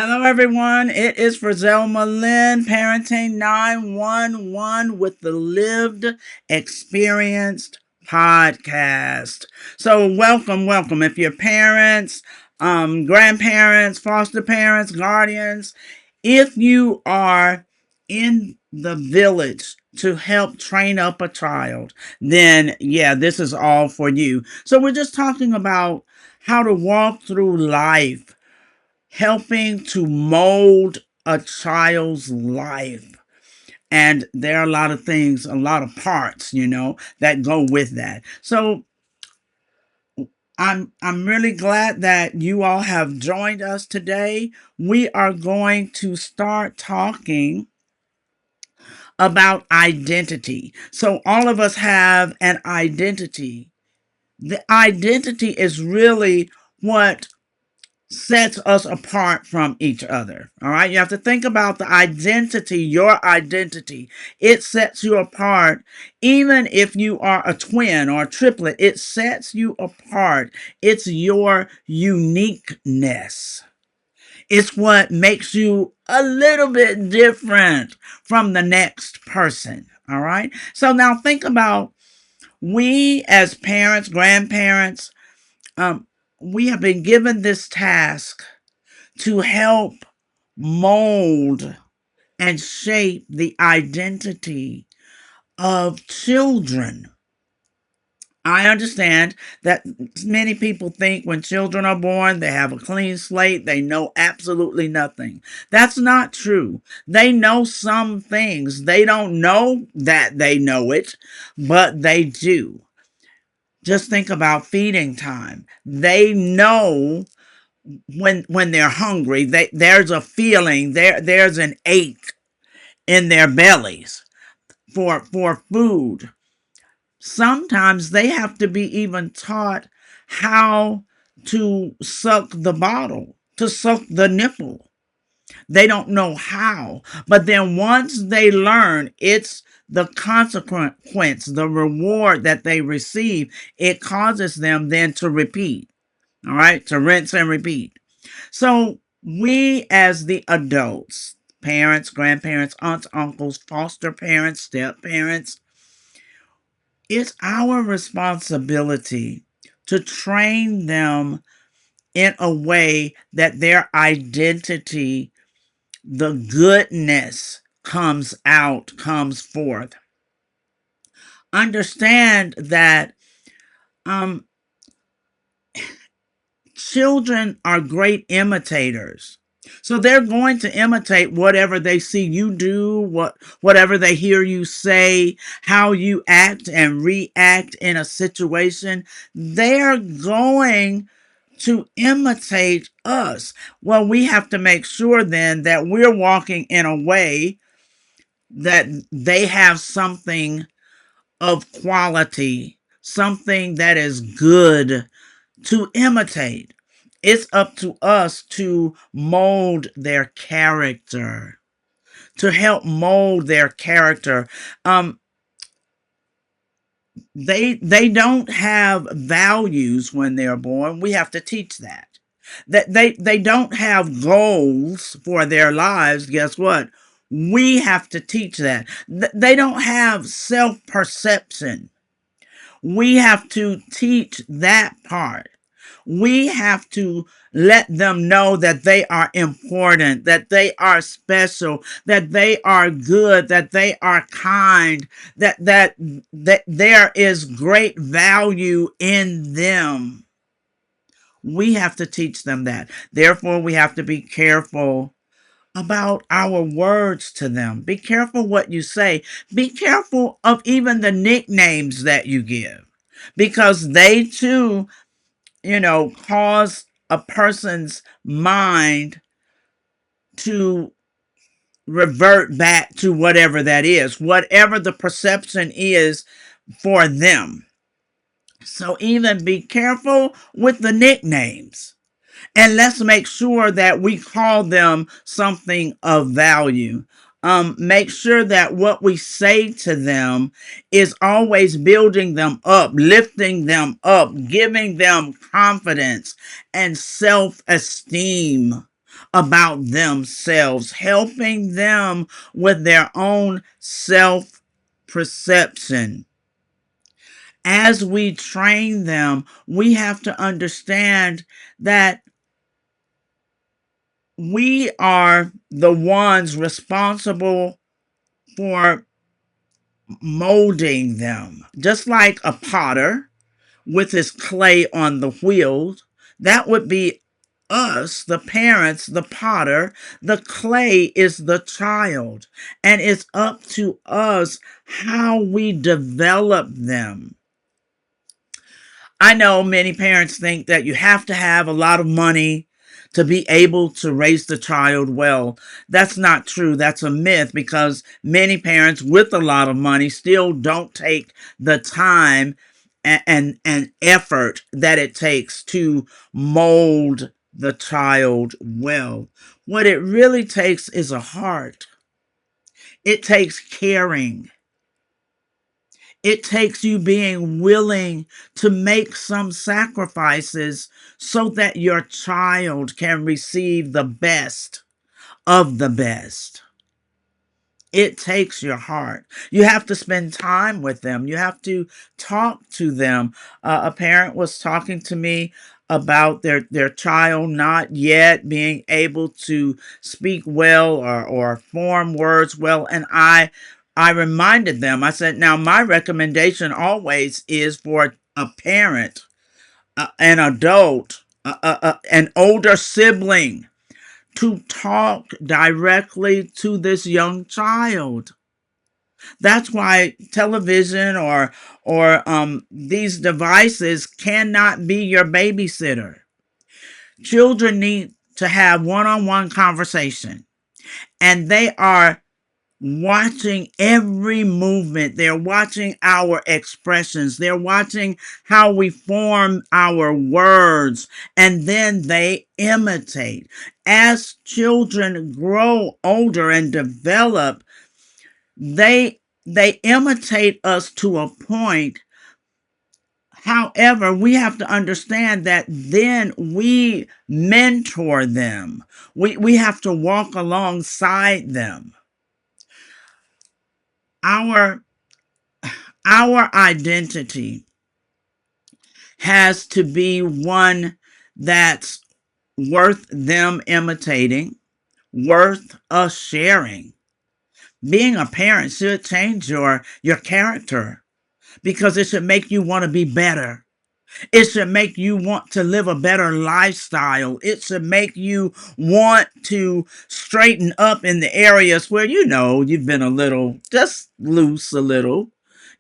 Hello, everyone. It is Frizelma Lynn, Parenting 911 with the Lived Experienced podcast. So, welcome. If you're parents, grandparents, foster parents, guardians, if you are in the village to help train up a child, then yeah, this is all for you. So, we're just talking about how to walk through life helping to mold a child's life. And there are a lot of things, a lot of parts, that go with that. So I'm really glad that you all have joined us today. We are going to start talking about identity. So all of us have an identity. The identity is really what sets us apart from each other. All right. You have to think about the identity, your identity. It sets you apart. Even if you are a twin or a triplet, it sets you apart. It's your uniqueness. It's what makes you a little bit different from the next person. All right. So now think about we as parents, grandparents, um, we have been given this task to help mold and shape the identity of children. I understand that many people think when children are born, they have a clean slate, they know absolutely nothing. That's not true. They know some things. They don't know that they know it, but they do. Just think about feeding time. They know when they're hungry, there's a feeling, there's an ache in their bellies for food. Sometimes they have to be even taught how to suck the bottle, to suck the nipple. They don't know how. But then once they learn, it's the consequence, the reward that they receive, it causes them then to repeat. All right, to rinse and repeat. So we as the adults, parents, grandparents, aunts, uncles, foster parents, step parents, it's our responsibility to train them in a way that their identity, the goodness comes out, comes forth. Understand that um, children are great imitators. So they're going to imitate whatever they see you do, whatever they hear you say, how you act and react in a situation. They're going to imitate us. Well, we have to make sure then that we're walking in a way that they have something of quality, something that is good to imitate. It's up to us to mold their character, to help mold their character. Um, they don't have values when they're born. We have to teach that. That they don't have goals for their lives. Guess what? We have to teach that. They don't have self perception. We have to teach that part. We have to let them know that they are important, that they are special, that they are good, that they are kind, that there is great value in them. We have to teach them that. Therefore, we have to be careful about our words to them. Be careful what you say. Be careful of even the nicknames that you give because they too, cause a person's mind to revert back to whatever that is, whatever the perception is for them. So even be careful with the nicknames. And let's make sure that we call them something of value. Make sure that what we say to them is always building them up, lifting them up, giving them confidence and self esteem. about themselves, helping them with their own self perception. As we train them, we have to understand that we are the ones responsible for molding them. Just like a potter with his clay on the wheels, that would be us, the parents, the potter. The clay is the child, and it's up to us how we develop them. I know many parents think that you have to have a lot of money to be able to raise the child well. That's not true. That's a myth, because many parents with a lot of money still don't take the time and effort that it takes to mold the child well. What it really takes is a heart. It takes caring. It takes you being willing to make some sacrifices so that your child can receive the best of the best. It takes your heart. You have to spend time with them. You have to talk to them. A parent was talking to me about their child not yet being able to speak well, or form words well. And I reminded them, I said, now my recommendation always is for a parent, an adult, an older sibling, to talk directly to this young child. That's why television or these devices cannot be your babysitter. Children need to have one-on-one conversation, and they are watching every movement. They're watching our expressions. They're watching how we form our words, and then they imitate. As children grow older and develop, they imitate us to a point. However, we have to understand that then we mentor them. We have to walk alongside them. Our our identity has to be one that's worth them imitating, worth us sharing. Being a parent should change your character, because it should make you want to be better. It should make you want to live a better lifestyle. It should make you want to straighten up in the areas where you've been a little just loose, a little,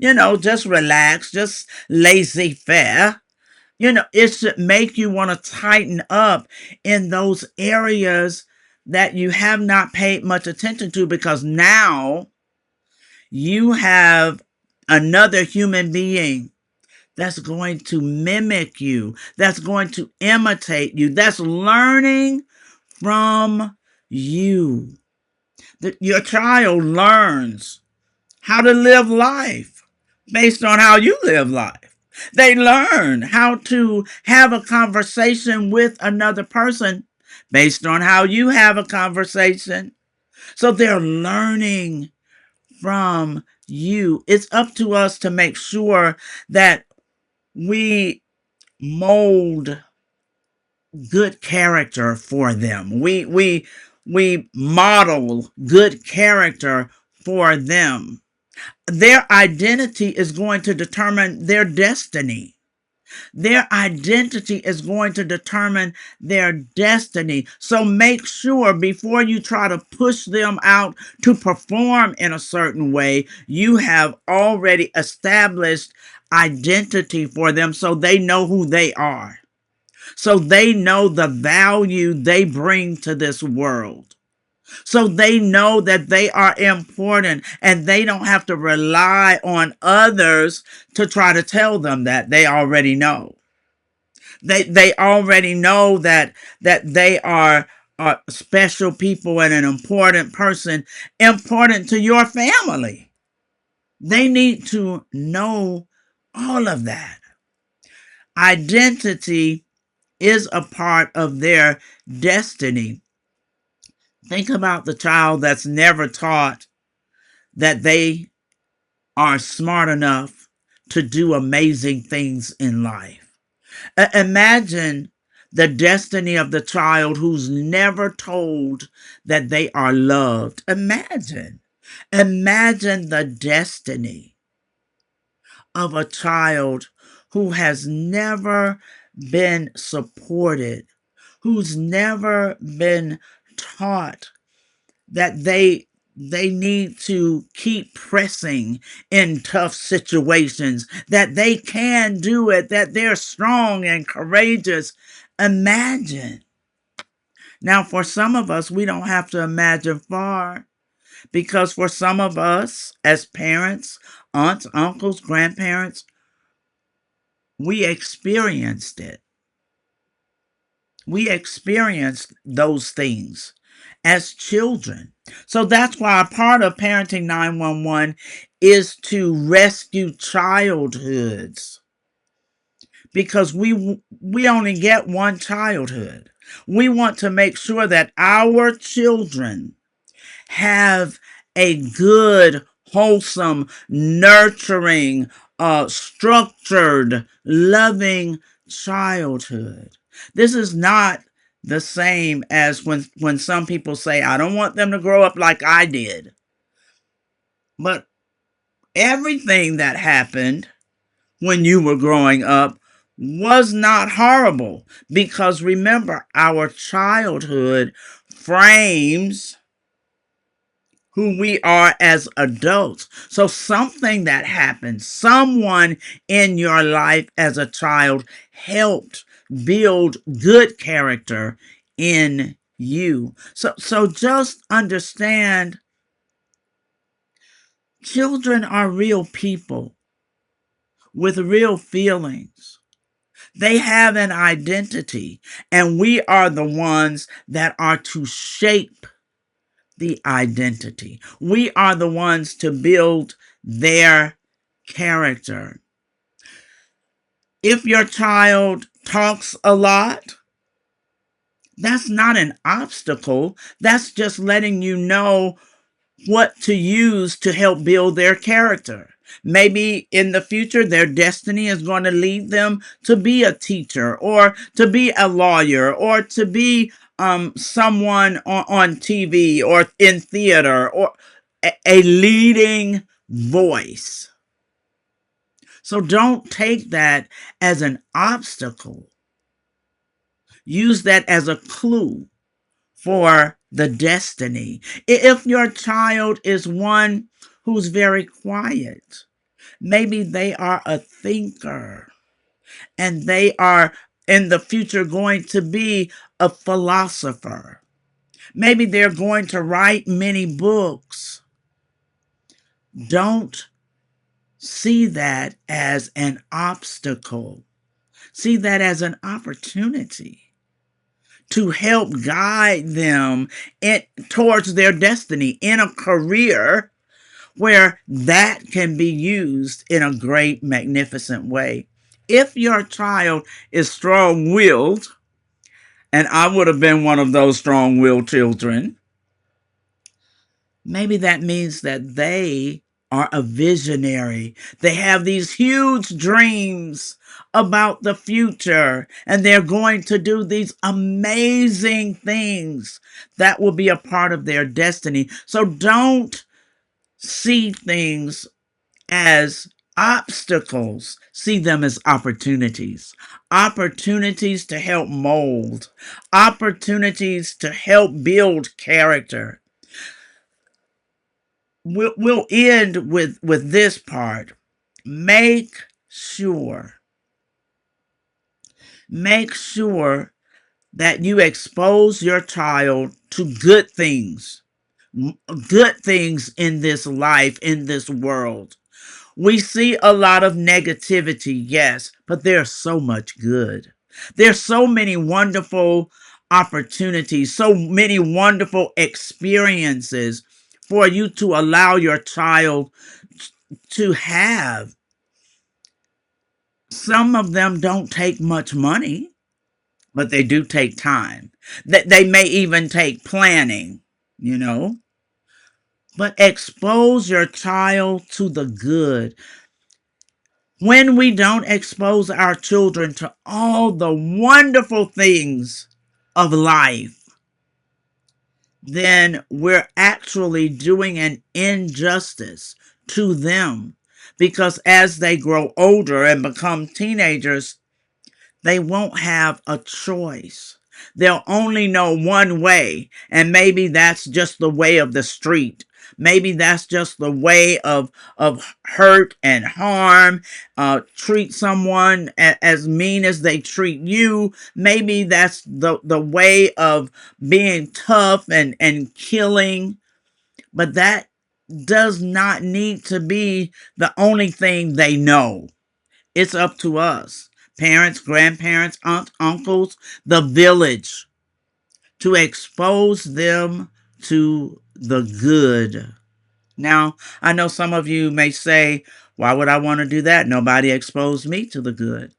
just relax, just laissez faire. It should make you want to tighten up in those areas that you have not paid much attention to, because now you have another human being that's going to mimic you, that's going to imitate you, that's learning from you. Your child learns how to live life based on how you live life. They learn how to have a conversation with another person based on how you have a conversation. So they're learning from you. It's up to us to make sure that we mold good character for them. We model good character for them. Their identity is going to determine their destiny. Their identity is going to determine their destiny. So make sure before you try to push them out to perform in a certain way, you have already established identity for them, so they know who they are. So they know the value they bring to this world. So they know that they are important, and they don't have to rely on others to try to tell them that. They already know. They already know that they are special people and an important person, important to your family. They need to know all of that. Identity is a part of their destiny. Think about the child that's never taught that they are smart enough to do amazing things in life. Imagine the destiny of the child who's never told that they are loved. Imagine the destiny of a child who has never been supported, who's never been taught that they need to keep pressing in tough situations, that they can do it, that they're strong and courageous. Imagine. Now, for some of us, we don't have to imagine far, because for some of us, as parents, aunts, uncles, grandparents, we experienced it. We experienced those things as children. So that's why a part of Parenting 911 is to rescue childhoods, because we only get one childhood. We want to make sure that our children have a good, wholesome, nurturing, structured, loving childhood. This is not the same as when some people say, I don't want them to grow up like I did. But everything that happened when you were growing up was not horrible, because remember, our childhood frames who we are as adults. So something that happened, someone in your life as a child helped build good character in you. So just understand, children are real people with real feelings. They have an identity, and we are the ones that are to shape the identity. We are the ones to build their character. If your child talks a lot, that's not an obstacle. That's just letting you know what to use to help build their character. Maybe in the future, their destiny is going to lead them to be a teacher, or to be a lawyer, or to be someone on TV or in theater, or a leading voice. So don't take that as an obstacle. Use that as a clue for the destiny. If your child is one who's very quiet, maybe they are a thinker, and they are in the future going to be a philosopher. Maybe they're going to write many books. Don't see that as an obstacle. See that as an opportunity to help guide them towards their destiny in a career where that can be used in a great, magnificent way. If your child is strong willed, and I would have been one of those strong willed children, maybe that means that they are a visionary. They have these huge dreams about the future, and they're going to do these amazing things that will be a part of their destiny. So don't see things as obstacles, see them as opportunities. Opportunities to help mold, opportunities to help build character. We'll end with this part. Make sure, make sure that you expose your child to good things in this life, in this world. We see a lot of negativity, yes, but there's so much good. There's so many wonderful opportunities, so many wonderful experiences for you to allow your child to have. Some of them don't take much money, but they do take time. That they may even take planning. you know, but expose your child to the good. When we don't expose our children to all the wonderful things of life, then we're actually doing an injustice to them, because as they grow older and become teenagers, they won't have a choice. They'll only know one way, and maybe that's just the way of the street. Maybe that's just the way of hurt and harm. Treat someone as mean as they treat you. Maybe that's the way of being tough and killing. But that does not need to be the only thing they know. It's up to us, parents, grandparents, aunts, uncles, the village, to expose them to the good. Now, I know some of you may say, why would I want to do that? Nobody exposed me to the good.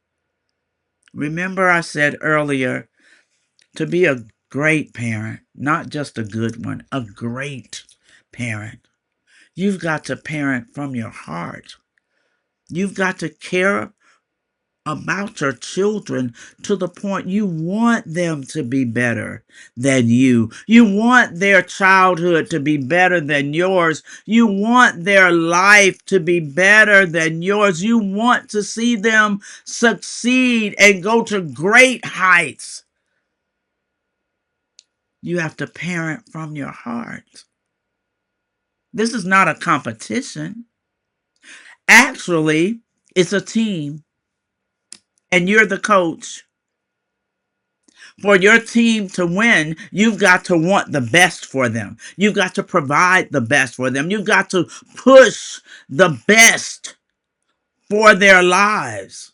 Remember, I said earlier, to be a great parent, not just a good one, a great parent, you've got to parent from your heart. You've got to care about your children to the point you want them to be better than you. You want their childhood to be better than yours. You want their life to be better than yours. You want to see them succeed and go to great heights. You have to parent from your heart. This is not a competition. Actually, it's a team, and you're the coach. For your team to win, you've got to want the best for them. You've got to provide the best for them. You've got to push the best for their lives.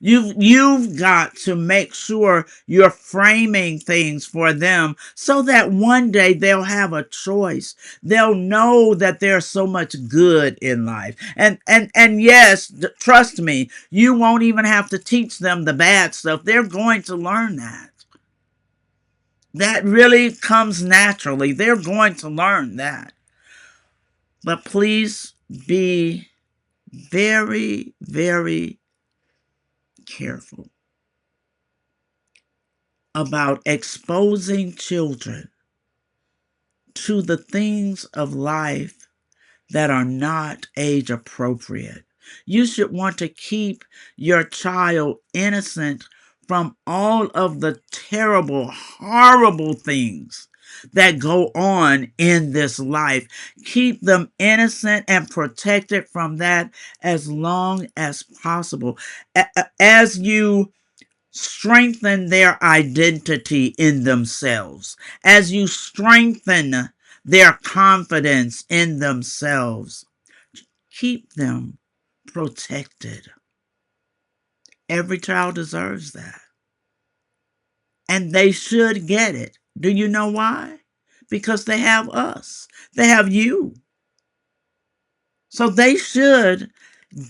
You've got to make sure you're framing things for them so that one day they'll have a choice. They'll know that there's so much good in life. And yes, trust me, you won't even have to teach them the bad stuff. They're going to learn that. That really comes naturally. They're going to learn that. But please be very, very careful about exposing children to the things of life that are not age appropriate. You should want to keep your child innocent from all of the terrible, horrible things that go on in this life. Keep them innocent and protected from that as long as possible. As you strengthen their identity in themselves, as you strengthen their confidence in themselves, keep them protected. Every child deserves that. And they should get it. Do you know why? Because they have us. They have you. So they should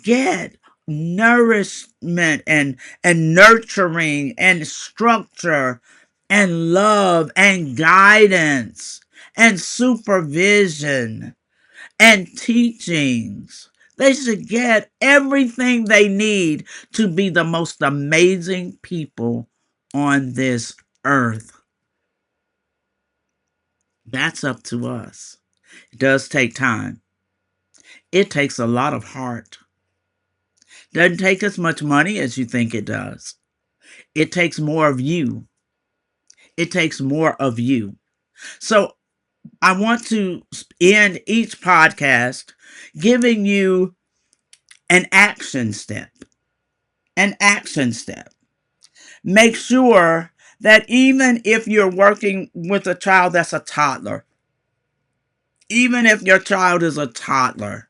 get nourishment and nurturing and structure and love and guidance and supervision and teachings. They should get everything they need to be the most amazing people on this earth. That's up to us. It does take time. It takes a lot of heart. Doesn't take as much money as you think it does. It takes more of you. It takes more of you. So I want to end each podcast giving you an action step. An action step. Make sure that even if you're working with a child that's a toddler, even if your child is a toddler,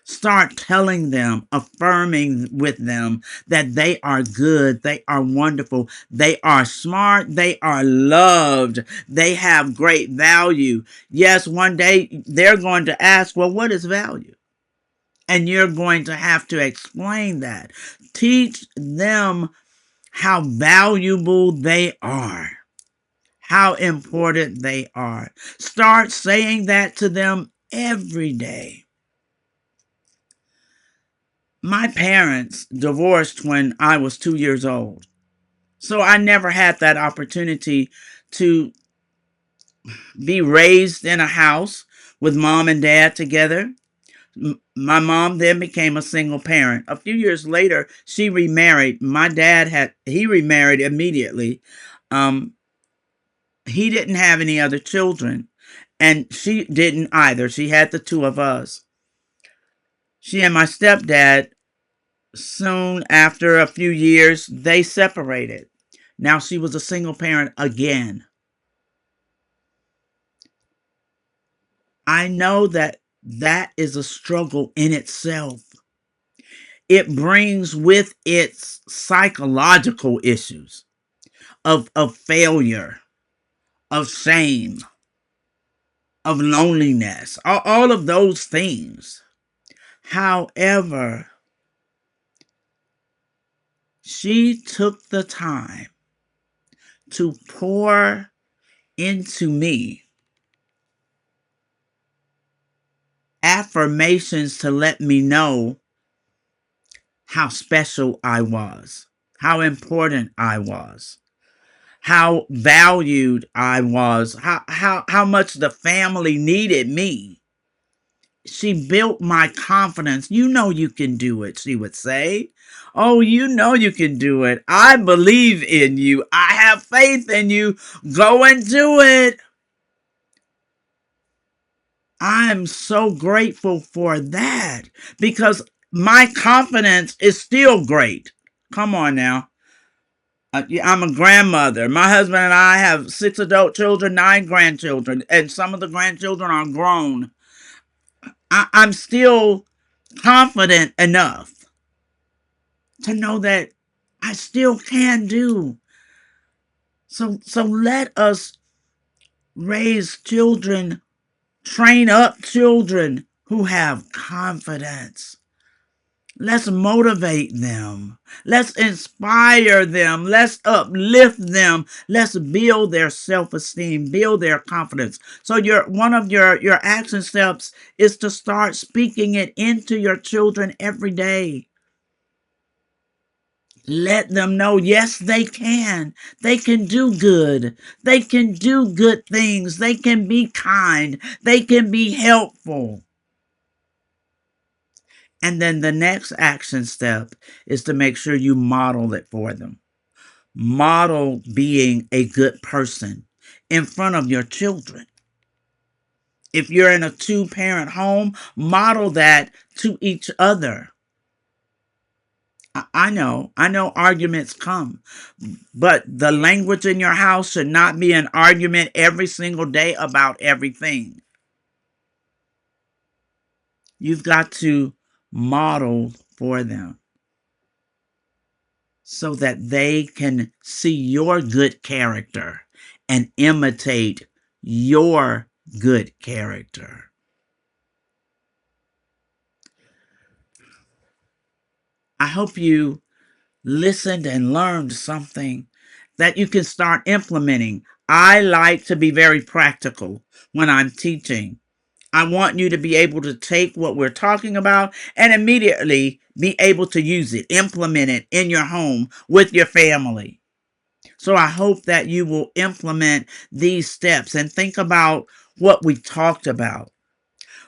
start telling them, affirming with them that they are good, they are wonderful, they are smart, they are loved, they have great value. Yes, one day they're going to ask, well, what is value? And you're going to have to explain that. Teach them how valuable they are. how important they are. Start saying that to them every day. My parents divorced when I was 2 years old. So I never had that opportunity to be raised in a house with mom and dad together. My mom then became a single parent. A few years later, she remarried. He remarried immediately. Um, he didn't have any other children, and she didn't either. She had the two of us. She and my stepdad, soon after a few years, they separated. Now she was a single parent again. I know that that is a struggle in itself. It brings with its psychological issues of failure, of shame, of loneliness, all of those things. However, she took the time to pour into me affirmations to let me know how special I was, how important I was, how valued I was, how much the family needed me. She built my confidence. You know you can do it, she would say. Oh, you know you can do it. I believe in you. I have faith in you. Go and do it. I'm so grateful for that because my confidence is still great. Come on now. I'm a grandmother. My husband and I have 6 adult children, 9 grandchildren, and some of the grandchildren are grown. I'm still confident enough to know that I still can do. So let us raise children, train up children who have confidence. Let's motivate them. Let's inspire them. Let's uplift them. Let's build their self-esteem, build their confidence. So one of your action steps is to start speaking it into your children every day. Let them know, yes, they can. They can do good. They can do good things. They can be kind. They can be helpful. And then the next action step is to make sure you model it for them. Model being a good person in front of your children. If you're in a 2-parent home, model that to each other. I know arguments come, but the language in your house should not be an argument every single day about everything. You've got to model for them so that they can see your good character and imitate your good character. I hope you listened and learned something that you can start implementing. I like to be very practical when I'm teaching. I want you to be able to take what we're talking about and immediately be able to use it, implement it in your home with your family. So I hope that you will implement these steps and think about what we talked about.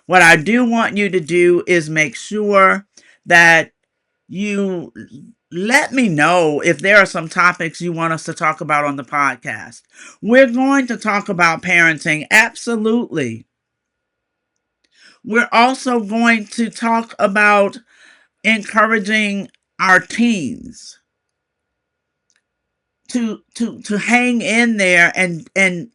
What I do want you to do is make sure that you let me know if there are some topics you want us to talk about on the podcast. We're going to talk about parenting, absolutely. We're also going to talk about encouraging our teens to hang in there and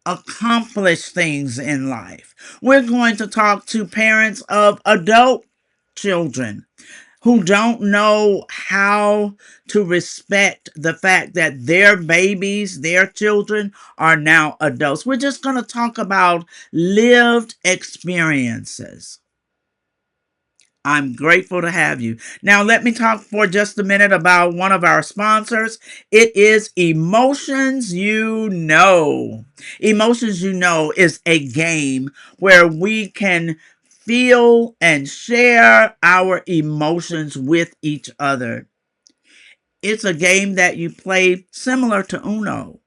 accomplish things in life. We're going to talk to parents of adult children who don't know how to respect the fact that their babies, their children are now adults. We're just going to talk about lived experiences. I'm grateful to have you. Now, let me talk for just a minute about one of our sponsors. It is Emotions You Know. Emotions You Know is a game where we can feel and share our emotions with each other. It's a game that you play similar to Uno,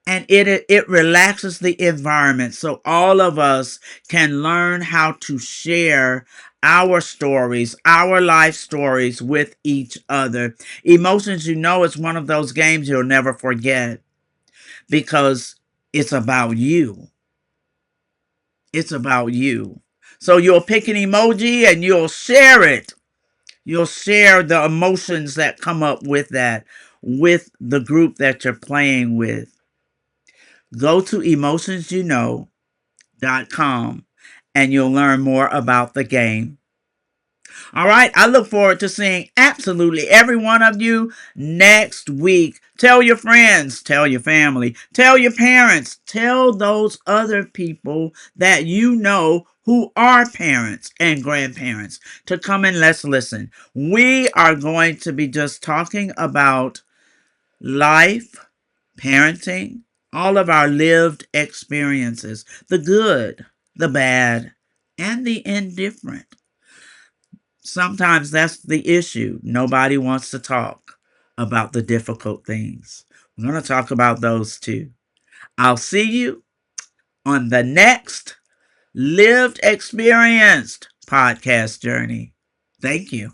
and it relaxes the environment so all of us can learn how to share our stories, our life stories with each other. Emotions You Know is one of those games you'll never forget because it's about you. It's about you. So you'll pick an emoji and you'll share it. You'll share the emotions that come up with that with the group that you're playing with. Go to emotionsyouknow.com and you'll learn more about the game. All right, I look forward to seeing absolutely every one of you next week. Tell your friends, tell your family, tell your parents, tell those other people that you know who are parents and grandparents to come and let's listen. We are going to be just talking about life, parenting, all of our lived experiences, the good, the bad, and the indifferent. Sometimes that's the issue. Nobody wants to talk about the difficult things. We're going to talk about those too. I'll see you on the next Lived Experienced podcast journey. Thank you.